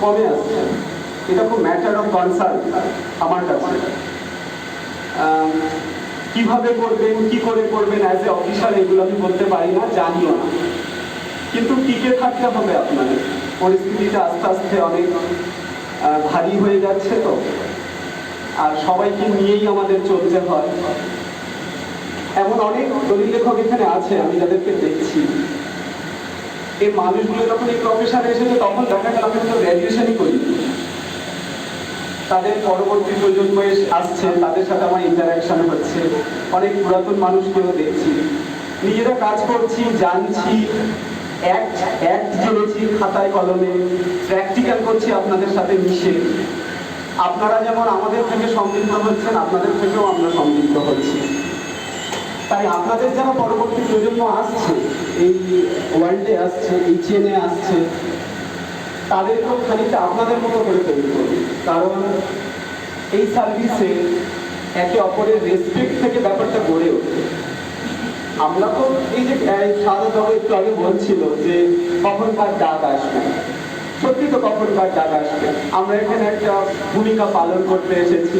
কমে আসছে। এটা খুব ম্যাটার অফ কনসার্ন আমার কাছে। কিভাবে করবেন, কি করে করবেন অ্যাজ এ অফিসার, এগুলো আমি বলতে পারি না, জানিও না, কিন্তু টিকে থাকতে হবে আপনাদের। পরিস্থিতিটা আস্তে আস্তে অনেক ভারী হয়ে যাচ্ছে তো, আর সবাইকে নিয়েই আমাদের চলতে হয়। এমন অনেক দলিল লেখক এখানে আছে আমি যাদেরকে দেখছি, এই মানুষগুলো যখন এই প্রফেশনে এসেছে তখন দেখা গেল আমি তো গ্র্যাজুয়েশনই করি। তাদের পরবর্তী প্রজন্ম আসছে, তাদের সাথে আমার ইন্টারাকশন হচ্ছে, অনেক পুরাতন মানুষকেও দেখছি, নিজেরা কাজ করছি, জানছি, অ্যাক্ট জেনেছি খাতায় কলমে, প্র্যাকটিক্যাল করছি আপনাদের সাথে মিশে। আপনারা যেমন আমাদের থেকে সমৃদ্ধ হচ্ছেন, আপনাদের থেকেও আমরা সমৃদ্ধ হচ্ছি। তাই আপনাদের যারা পরবর্তী প্রজন্ম আসছে, এই ওয়ার্ল্ডে আসছে, এই চেনে আসছে, তাদেরকেও খানিকটা আপনাদের মতো করে তৈরি করুন। কারণ এই সার্ভিসে একে অপরের রেসপেক্ট থেকে ব্যাপারটা গড়ে ওঠে। আমরা তো এই যে সাদা দল একটু আগে বলছিল যে কখনকার ডাক আসবে, সত্যি তো কখনকার ডাক আসবে। আমরা এখানে একটা ভূমিকা পালন করতে এসেছি,